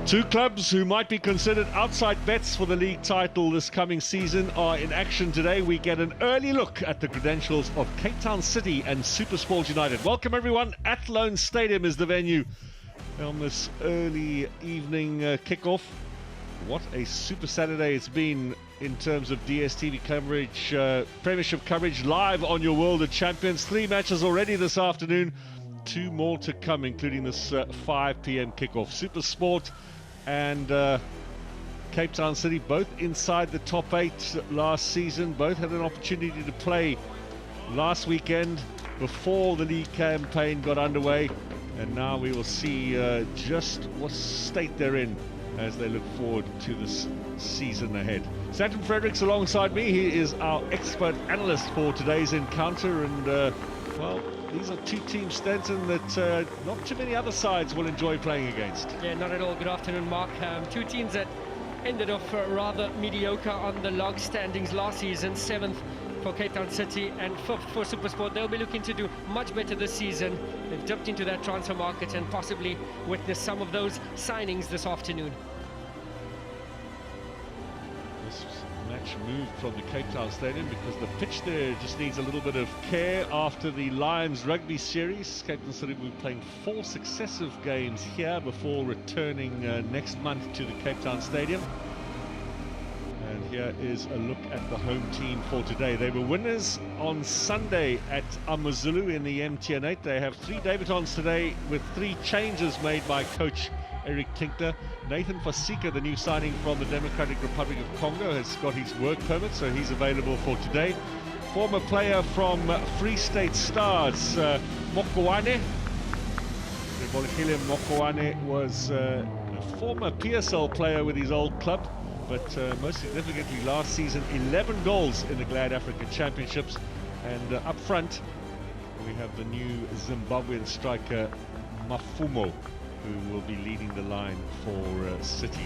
Two clubs who might be considered outside bets for the league title this coming season are in action today. We get an early look at the credentials of Cape Town City and SuperSport United. Welcome everyone. Athlone Stadium is the venue on this early evening kickoff. What a super Saturday it's been in terms of DStv coverage, Premiership coverage live on your World of Champions. 3 matches already this afternoon, 2 more to come, including this 5 p.m. kickoff. SuperSport and Cape Town City, both inside the top 8 last season, both had an opportunity to play last weekend before the league campaign got underway, and now we will see just what state they're in as they look forward to this season ahead. Stanton Fredericks alongside me. He is our expert analyst for today's encounter, and well, these are 2 teams, Stanton, that not too many other sides will enjoy playing against. Yeah, not at all. Good afternoon, Mark. 2 teams that ended off rather mediocre on the log standings last season. 7th for Cape Town City and 5th for SuperSport. They'll be looking to do much better this season. They've dipped into that transfer market and possibly witness some of those signings this afternoon. This match moved from the Cape Town Stadium because the pitch there just needs a little bit of care after the Lions rugby series. Cape Town City will be playing 4 successive games here before returning next month to the Cape Town Stadium. And here is a look at the home team for today. They were winners on Sunday at AmaZulu in the MTN8. They have 3 debutants today with 3 changes made by coach Eric Tinkner. Nathan Fasika, the new signing from the Democratic Republic of Congo, has got his work permit, so he's available for today. Former player from Free State Stars, Mokoane. Mokoane was a former PSL player with his old club, but most significantly last season 11 goals in the Glad Africa Championships. And up front we have the new Zimbabwean striker Mafumo, who will be leading the line for City.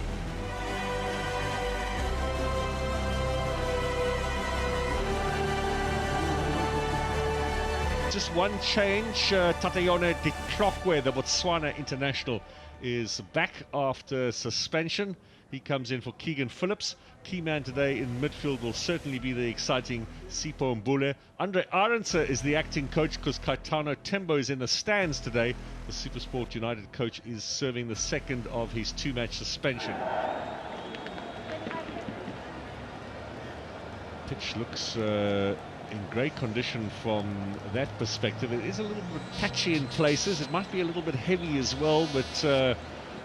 Just one change. Tatayone de Krokwe, the Botswana international, is back after suspension. He comes in for Keegan Phillips. Key man today in midfield will certainly be the exciting Sipho Mbule. Andre Arendse is the acting coach because Kaitano Tembo is in the stands today. The SuperSport United coach is serving the 2nd of his 2-match suspension. Pitch looks in great condition from that perspective. It is a little bit patchy in places. It might be a little bit heavy as well, but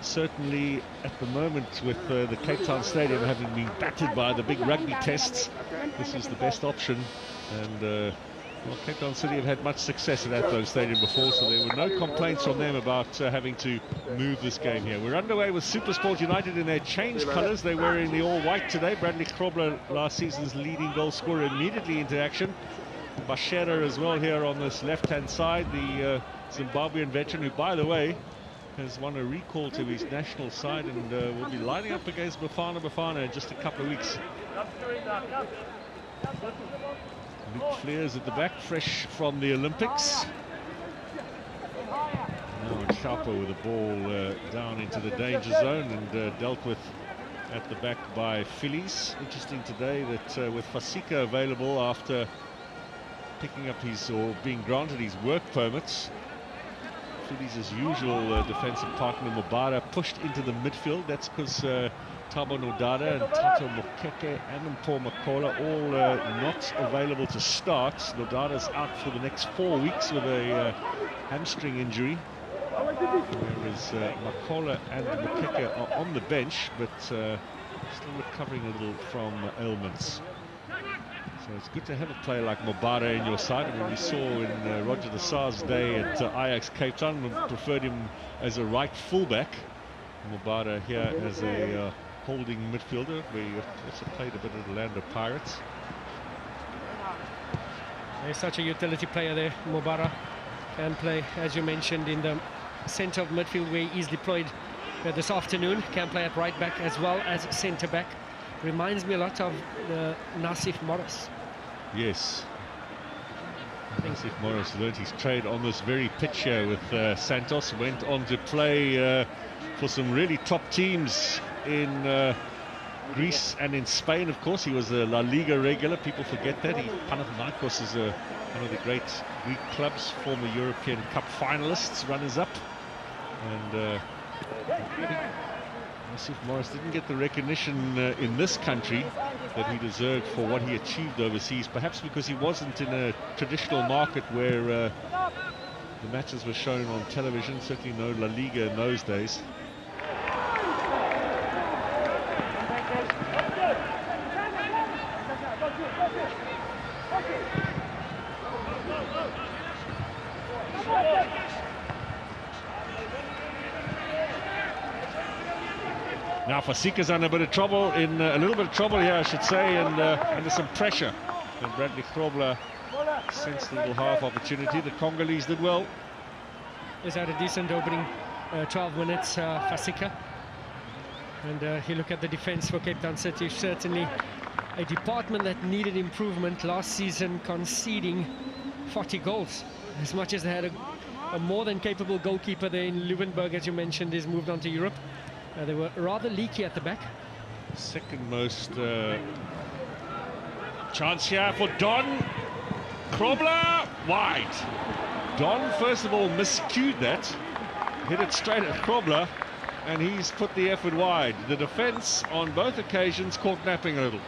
certainly at the moment, with the Cape Town Stadium having been battered by the big rugby tests, this is the best option. And well, Cape Town City have had much success at Athlone Stadium before, so there were no complaints from them about having to move this game here. We're underway with SuperSport United in their change colours. They were in the all-white today. Bradley Krobler, last season's leading goal scorer, immediately into action. Bashera as well here on this left-hand side, the Zimbabwean veteran, who, by the way, has won a recall to his national side and will be lining up against Bafana in just a couple of weeks. Luke Fleers at the back, fresh from the Olympics. Now Chapo with the ball down into the danger zone and dealt with at the back by Phillies. Interesting today that with Fasika available after picking up his, or being granted his work permits, Phillies' usual defensive partner Mobara pushed into the midfield. That's because Thabo Nodada and Tato Mokeke and Paul Makola all not available to start. Nodada's out for the next 4 weeks with a hamstring injury, whereas Makola and Mokeke are on the bench, but still recovering a little from ailments. So it's good to have a player like Mobara in your side. I mean, we saw in Roger de Sa's day at Ajax Cape Town, we preferred him as a right fullback. Mobara here as a holding midfielder. We also played a bit of the Orlando Pirates. He's such a utility player there. Mobara can play, as you mentioned, in the centre of midfield where he's deployed this afternoon. Can play at right back as well as centre back. Reminds me a lot of Nassif Morris. Yes. Nassif Morris learned his trade on this very pitch here with Santos. Went on to play for some really top teams in Greece and in Spain. Of course, he was a La Liga regular. People forget that. Panathinaikos is one of the great Greek clubs, former European Cup finalists, runners-up. And Yusuf Morris didn't get the recognition in this country that he deserved for what he achieved overseas, perhaps because he wasn't in a traditional market where the matches were shown on television. Certainly no La Liga in those days. Now Fasika's in a bit of trouble, a little bit of trouble here, I should say, and under some pressure. And Bradley Krobler sensed a little half opportunity. The Congolese did well. He's had a decent opening 12 minutes, Fasika. And you look at the defense for Cape Town City, certainly a department that needed improvement last season, conceding 40 goals. As much as they had a more than capable goalkeeper there in Leuvenberg, as you mentioned, is moved on to Europe. They were rather leaky at the back. Second most chance here for Don. Krobler, wide. Don, first of all, miscued that. Hit it straight at Krobler, and he's put the effort wide. The defence, on both occasions, caught napping a little.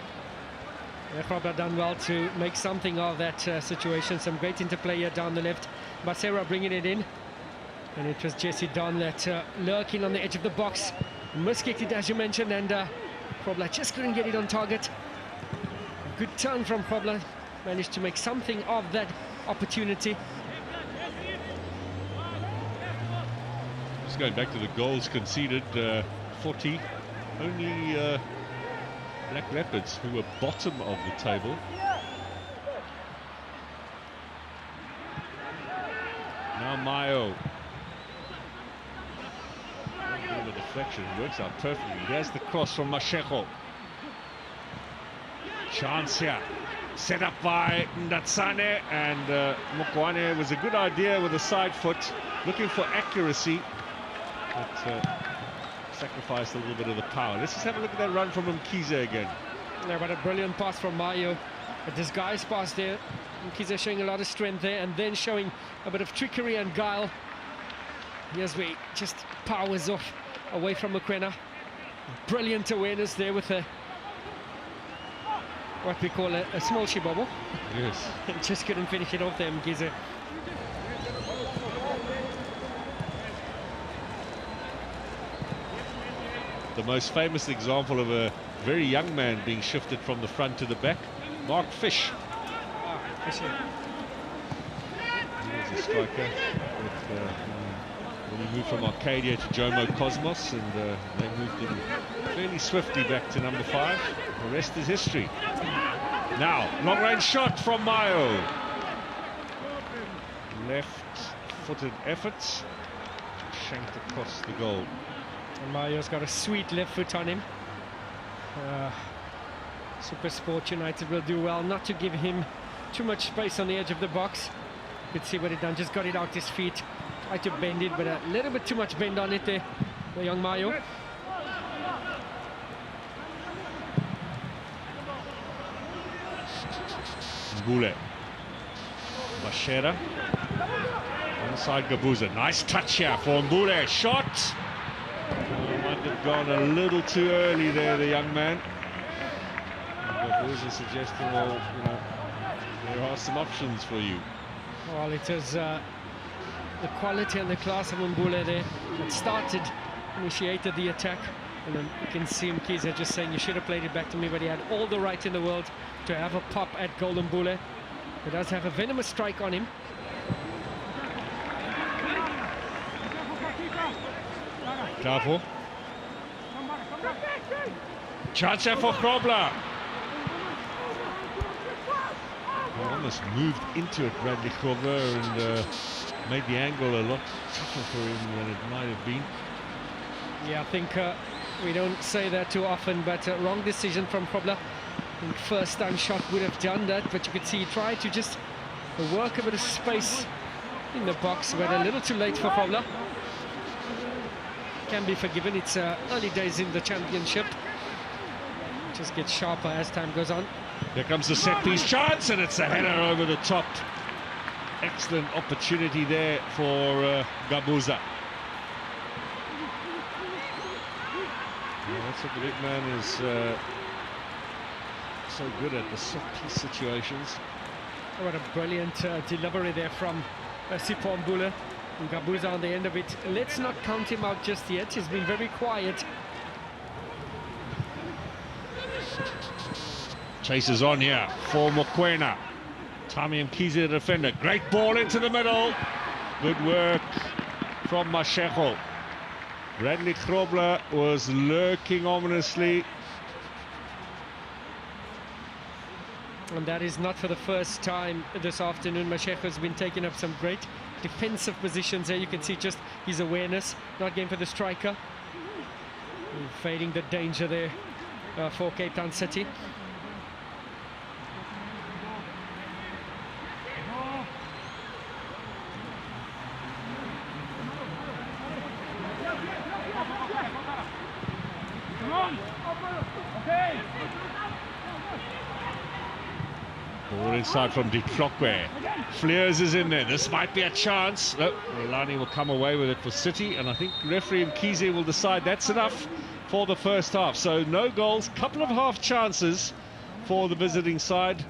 Yeah, Krobler done well to make something of that situation. Some great interplay here down the left. Basera bringing it in. And it was Jesse Don that lurking on the edge of the box. Miskicked it, as you mentioned, and Krobler just couldn't get it on target. Good turn from Krobler. Managed to make something of that opportunity. Just going back to the goals conceded, 40. Only Black Leopards, who were bottom of the table. Now Mayo. A bit of a deflection, works out perfectly. There's the cross from Mashego. Chance here. Set up by Ndatsane, and Mokwane was a good idea with a side foot, looking for accuracy, but sacrificed a little bit of the power. Let's just have a look at that run from Mkize again. Yeah, but a brilliant pass from Mayo. A disguised pass there. Mkize showing a lot of strength there, and then showing a bit of trickery and guile. Here's where he just powers off away from Mokoena. Brilliant awareness there with a what we call a small shibobble. Yes. Just couldn't finish it off there, Mkize. The most famous example of a very young man being shifted from the front to the back, Mark Fish. Fishy. He was a striker when he moved from Arcadia to Jomo Cosmos, and they moved him fairly swiftly back to number 5. The rest is history. Now, long-range shot from Mayo. Left-footed effort, shanked across the goal. And Mayo's got a sweet left foot on him. SuperSport United will do well not to give him too much space on the edge of the box. You could see what he done, just got it out his feet. Tried to bend it, but a little bit too much bend on it there, the young Mayo. Mbule. Bashera. Inside Gabuza. Nice touch here for Mbule. Shot! Might have gone a little too early there, the young man. Gabuza suggesting, well, you know, there are some options for you. Well, it is the quality and the class of Mbule there that initiated the attack. And then you can see Mkize just saying, you should have played it back to me, but he had all the right in the world to have a pop at Golden Mbule. He does have a venomous strike on him. Careful. Chance for Krobler. He almost moved into it, Bradley Krobler, and made the angle a lot tougher for him than it might have been. Yeah, I think we don't say that too often, but wrong decision from Krobler. I think first time shot would have done that, but you could see he tried to just work a bit of space in the box, but a little too late for Krobler. can be forgiven. It's early days in the championship. Just gets sharper as time goes on. Here comes the set-piece chance, and it's a header over the top. Excellent opportunity there for Gabuza. That's what the big man is so good at, the set-piece situations. Oh, what a brilliant delivery there from Sipho Mbula. And Gabuza on the end of it. Let's not count him out just yet. He's been very quiet. Chases on here for Mokoena. Tommy Mkhize, the defender. Great ball into the middle. Good work from Mashego. Bradley Krobler was lurking ominously. And that is not for the first time this afternoon. Mashego has been taking up some great defensive positions there. You can see just his awareness, not going for the striker. Fading the danger there for Cape Town City. Ball inside from Ditlokwe. Fleers is in there. This might be a chance. No, Rolani will come away with it for City, and I think referee Mkhize will decide that's enough for the first half. So no goals, couple of half chances for the visiting side,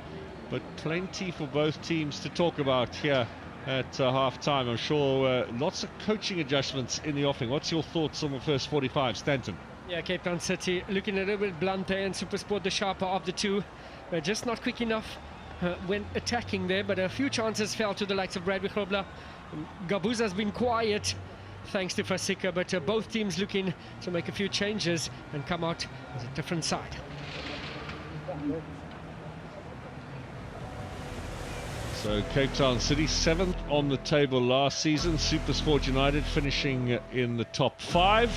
but plenty for both teams to talk about here at half time. I'm sure lots of coaching adjustments in the offing. What's your thoughts on the first 45, Stanton? Yeah, Cape Town City looking a little bit blunt there, and SuperSport the sharper of the two. Just not quick enough when attacking there, but a few chances fell to the likes of Bradley Krobler. Gabuza has been quiet thanks to Fasika, but both teams looking to make a few changes and come out as a different side. So Cape Town City 7th on the table last season. SuperSport United finishing in the top 5.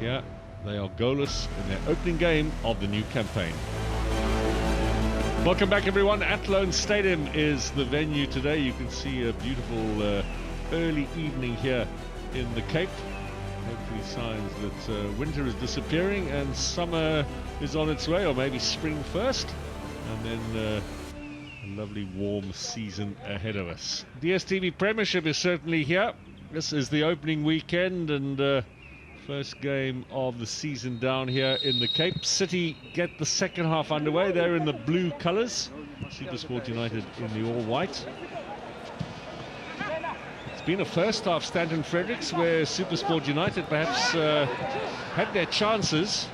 Yeah, they are goalless in their opening game of the new campaign. Welcome back, everyone. Athlone Stadium is the venue today. You can see a beautiful early evening here in the Cape. Hopefully signs that winter is disappearing and summer is on its way, or maybe spring first, and then a lovely warm season ahead of us. DStv Premiership is certainly here. This is the opening weekend and first game of the season down here in the Cape. City get the second half underway. They're in the blue colours. SuperSport United in the all-white. It's been a first half, Stanton Fredericks, where SuperSport United perhaps had their chances.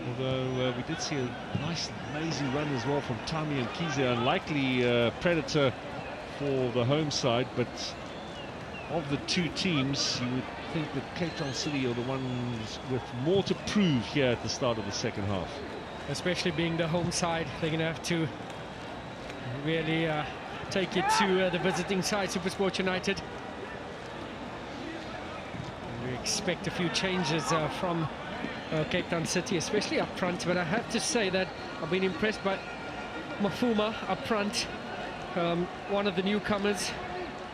Although we did see a nice lazy run as well from Tommy Mkhize. Unlikely predator for the home side, but of the two teams, you would think that Cape Town City are the ones with more to prove here at the start of the second half. Especially being the home side, they're going to have to really take it to the visiting side, SuperSport United. We expect a few changes from Cape Town City, especially up front, but I have to say that I've been impressed by Mafuma up front, one of the newcomers.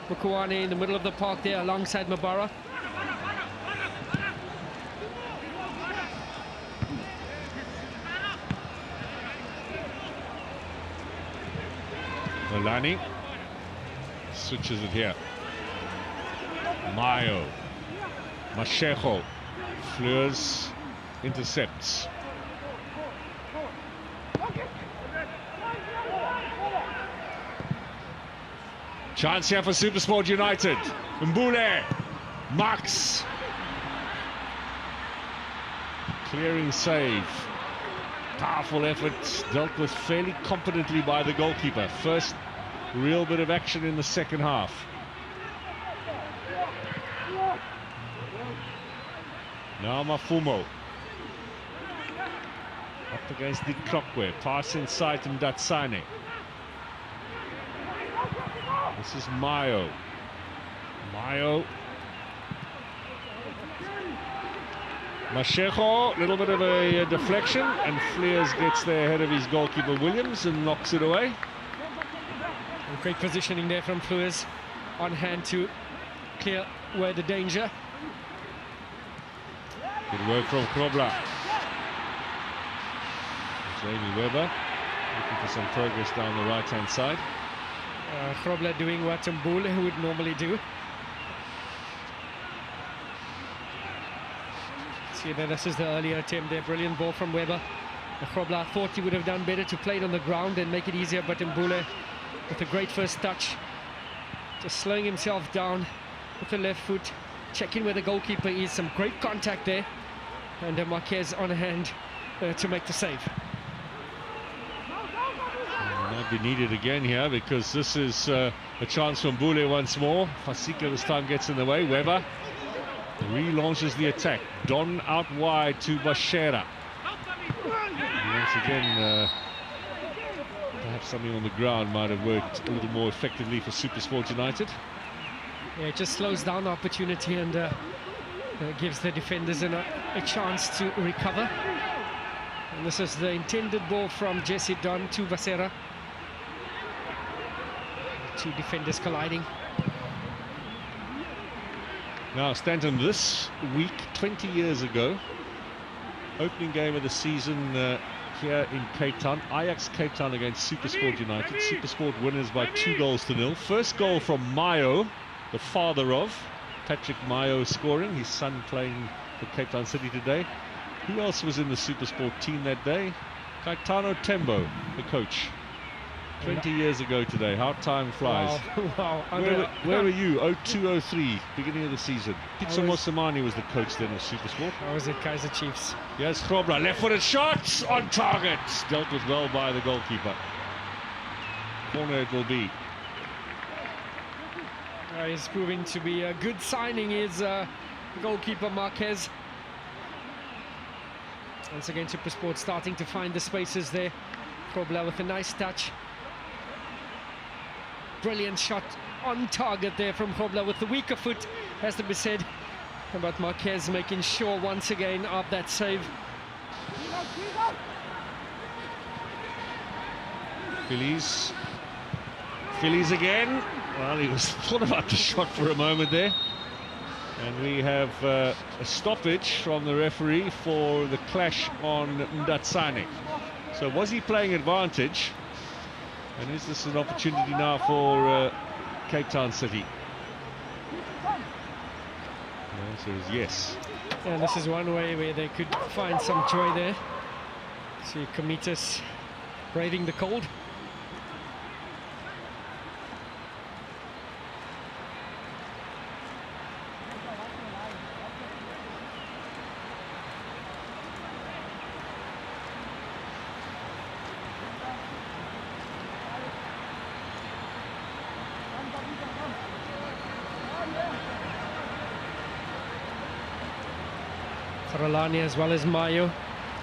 Mokoane in the middle of the park there alongside Mabara. Olani switches it here. Mayo. Mashego. Fleurs intercepts. Chance here for SuperSport United. Mbule. Max. Clearing save. Powerful effort, dealt with fairly competently by the goalkeeper. First real bit of action in the second half. Now Mafumo. Up against the Ditlokwe. Pass inside to Datsane. This is Mayo. Mayo. Mashego, a little bit of a deflection, and Fleers gets there ahead of his goalkeeper Williams and knocks it away. And great positioning there from Fleers, on hand to clear away the danger. Good work from Krobla. Jamie Webber looking for some progress down the right-hand side. Krobla doing what Mbule would normally do. See, this is the earlier attempt there. Brilliant ball from Webber. Krobla thought he would have done better to play it on the ground and make it easier, but Mbule with a great first touch, just slowing himself down with the left foot, checking where the goalkeeper is. Some great contact there, and Marquez on hand to make the save. Might be needed again here, because this is a chance for Mbule once more. Fasika this time gets in the way. Weber relaunches the attack. Don out wide to Bashera. Once again, perhaps something on the ground might have worked a little more effectively for SuperSport United. Yeah, it just slows down the opportunity and gives the defenders a chance to recover. And this is the intended ball from Jesse Don to Vasera. Two defenders colliding. Now, Stanton, this week, 20 years ago, opening game of the season here in Cape Town, Ajax Cape Town against SuperSport United. SuperSport winners by 2-0. First goal from Mayo, the father of Patrick Mayo, scoring, his son playing for Cape Town City today. Who else was in the SuperSport team that day? Caetano Tembo, the coach. 20 years ago today. How time flies. Wow. Where were you? 02-03, beginning of the season. Pitso Mosamani was the coach then of SuperSport. I was at Kaizer Chiefs. Yes, Krobla, left-footed shot on target. Dealt with well by the goalkeeper. Corner it will be. He's proving to be a good signing, is goalkeeper Marquez. Once again, SuperSport starting to find the spaces there. Krobla with a nice touch. Brilliant shot on target there from Krobla with the weaker foot, has to be said. But Marquez making sure once again of that save. Phillies again. Well, he was thought about the shot for a moment there. And we have a stoppage from the referee for the clash on Ndatsane. So was he playing advantage? And is this an opportunity now for Cape Town City? The answer is yes. And this is one way where they could find some joy there. See Komitas braving the cold. Ralani as well as Mayo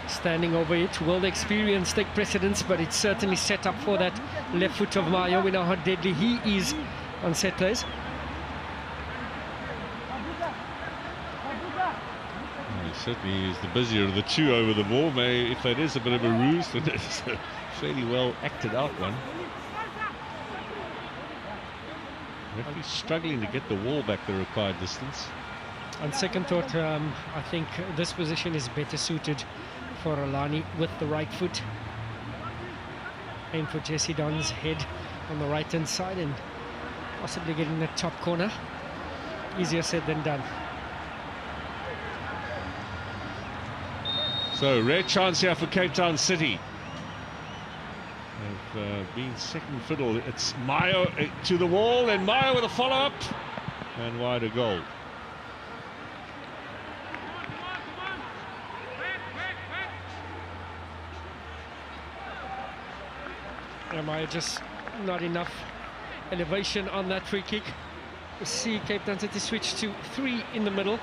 standing over it. Will the experience take precedence? But it's certainly set up for that left foot of Mayo. We know how deadly he is on set plays. He certainly is the busier of the two over the ball. If that is a bit of a ruse, then it's a fairly well acted out one. Referee struggling to get the wall back the required distance. On second thought, I think this position is better suited for Ralani with the right foot. Aim for Jesse Don's head on the right hand side and possibly getting the top corner. Easier said than done. So, rare chance here for Cape Town City. They've been second fiddle. It's Mayo to the wall, and Mayo with a follow-up. And wide a goal. Mayo just not enough elevation on that free kick. We see Cape Town City switch to 3 in the middle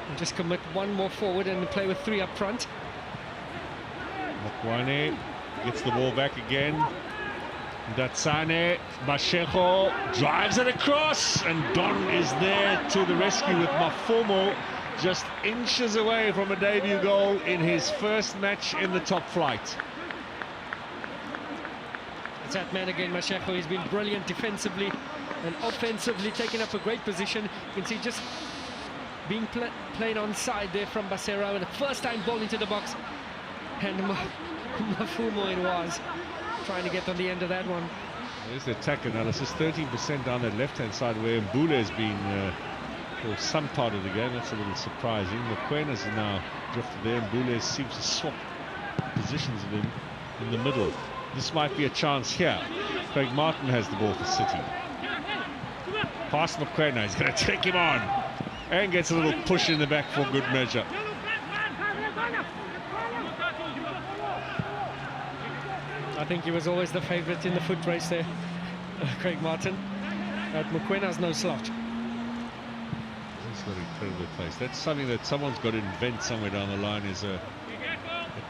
and just commit one more forward and play with 3 up front. Mokwane gets the ball back again. Ndatsane, Bashejo drives it across, and Don is there to the rescue with Mafomo just inches away from a debut goal in his first match in the top flight. It's that man again, Mashejo. He's been brilliant defensively and offensively, taking up a great position. You can see just being played onside there from Basera. The first time ball into the box. And Mafumo it was, trying to get on the end of that one. There's the attack analysis. 13% down that left-hand side where Mbule has been for some part of the game. That's a little surprising. Mokwena's now drifted there. Mbule seems to swap positions with him in the middle. This might be a chance here. Craig Martin has the ball for City. Past Mokwena, he's going to take him on. And gets a little push in the back for good measure. I think he was always the favourite in the foot race there, Craig Martin. But Mokwena's no slouch. He's got incredible pace. That's something that someone's got to invent somewhere down the line, is a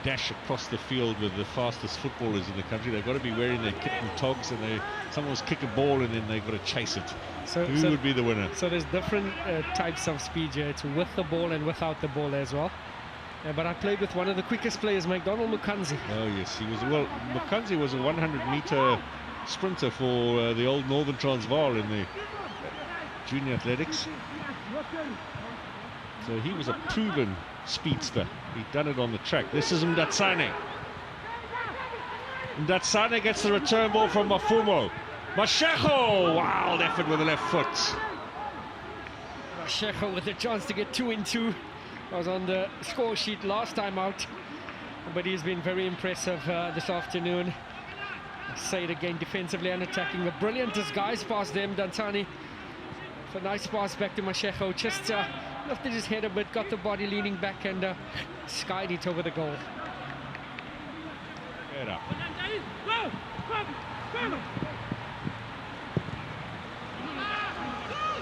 dash across the field with the fastest footballers in the country. They've got to be wearing their kit and togs, and someone's kick a ball and then they've got to chase it. Who would be the winner? So there's different types of speed here. It's with the ball and without the ball as well. But I played with one of the quickest players, McDonald Mukanzi. Oh yes, he was. Well, Mukanzi was a 100-meter sprinter for the old Northern Transvaal in the junior athletics. So he was a proven speedster. He'd done it on the track. This is Mdatsane. Mdatsane gets the return ball from Mafumo. Mashego! Wild effort with the left foot. Mashego with a chance to get 2 in 2. Was on the score sheet last time out, but he's been very impressive this afternoon. I'll say it again, defensively and attacking. A brilliant disguise pass there, Mdatsane. A nice pass back to Mashego. Just lifted his head a bit, got the body leaning back, and skied it over the goal. Get up.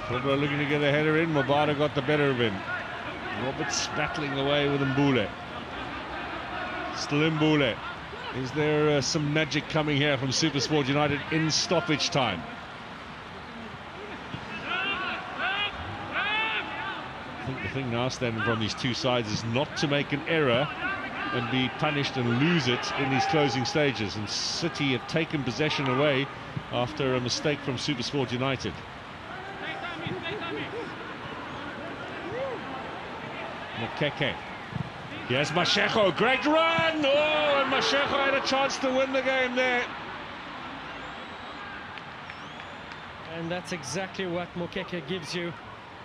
Kubra looking to get a header in. Mabada got the better of him. Roberts battling away with Mbule. Still Mbule. Is there some magic coming here from SuperSport United in stoppage time? I think the thing now standing from these two sides is not to make an error and be punished and lose it in these closing stages. And City have taken possession away after a mistake from SuperSport United. Mokeke. Here's Mashego, great run! Oh, and Mashego had a chance to win the game there. And that's exactly what Mokeke gives you.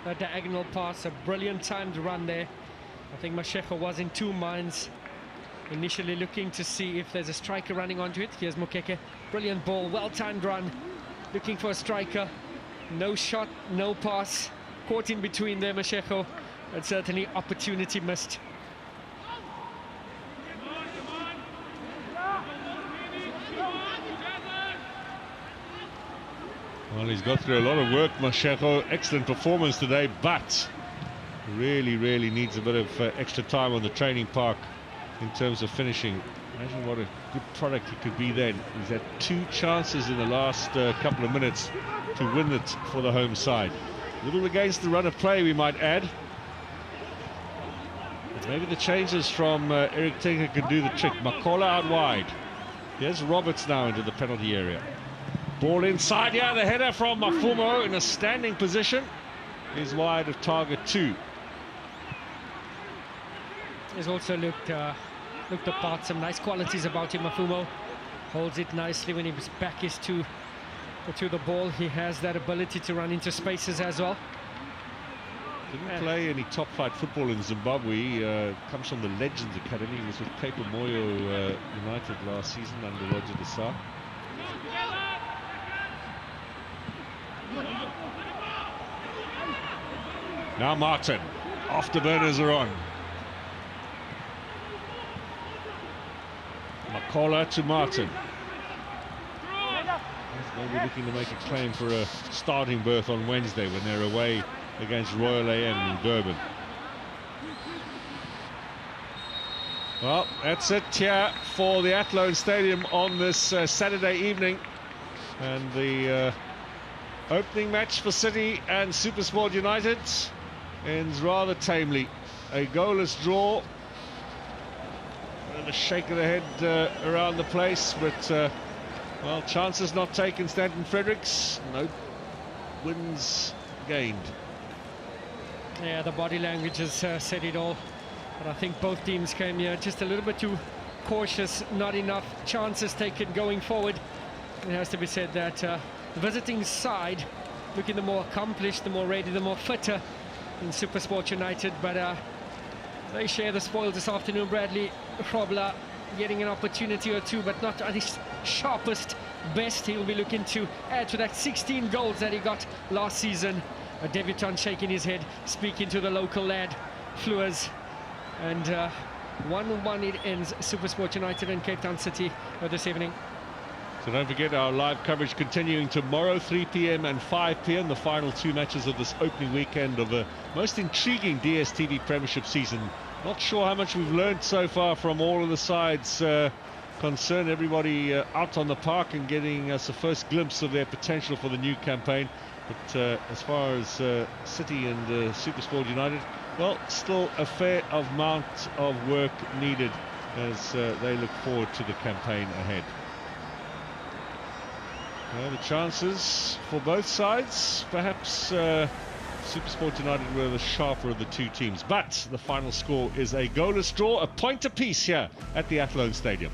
A diagonal pass, a brilliant timed run there. I think Mashego was in two minds. Initially looking to see if there's a striker running onto it. Here's Mokeke, brilliant ball, well-timed run. Looking for a striker. No shot, no pass. Caught in between there, Mashego. And certainly opportunity missed. Well, he's got through a lot of work, Mashego. Excellent performance today, but really needs a bit of extra time on the training park in terms of finishing. Imagine what a good product he could be then. He's had 2 chances in the last couple of minutes to win it for the home side. A little against the run of play, we might add. Maybe the changes from Eric Tinker can do the trick. Makola out wide. Here's Roberts now into the penalty area. Ball inside, yeah, the header from Mafumo in a standing position is wide of target 2. He's also looked apart, some nice qualities about him, Mafumo. Holds it nicely when his back is to the ball. He has that ability to run into spaces as well. Didn't play any top flight football in Zimbabwe. Comes from the Legends Academy. He was with Cape Moyo United last season under Roger de Saa. Now Martin. Afterburners are on. Makola to Martin. Maybe looking to make a claim for a starting berth on Wednesday when they're away against Royal AM in Durban. Well, that's it here for the Athlone Stadium on this Saturday evening. And the opening match for City and SuperSport United ends rather tamely. A goalless draw. A shake of the head around the place, but well, chances not taken. Stanton Fredericks, no wins gained. Yeah, the body language has said it all. But I think both teams came here just a little bit too cautious, not enough chances taken going forward. It has to be said that the visiting side looking the more accomplished, the more ready, the more fitter in SuperSport United, but they share the spoils this afternoon. Bradley Grobler getting an opportunity or two, but not at his sharpest best. He'll be looking to add to that 16 goals that he got last season. A debutant shaking his head, speaking to the local lad, Fleurs. And 1-1 it ends, SuperSport United and Cape Town City this evening. So don't forget our live coverage continuing tomorrow, 3 p.m. and 5 p.m. The final two matches of this opening weekend of the most intriguing DStv Premiership season. Not sure how much we've learned so far from all of the sides concerned. Everybody out on the park and getting us a first glimpse of their potential for the new campaign. But as far as City and SuperSport United, well, still a fair amount of work needed as they look forward to the campaign ahead. The chances for both sides, perhaps SuperSport United were the sharper of the two teams, but the final score is a goalless draw, a point apiece here at the Athlone Stadium.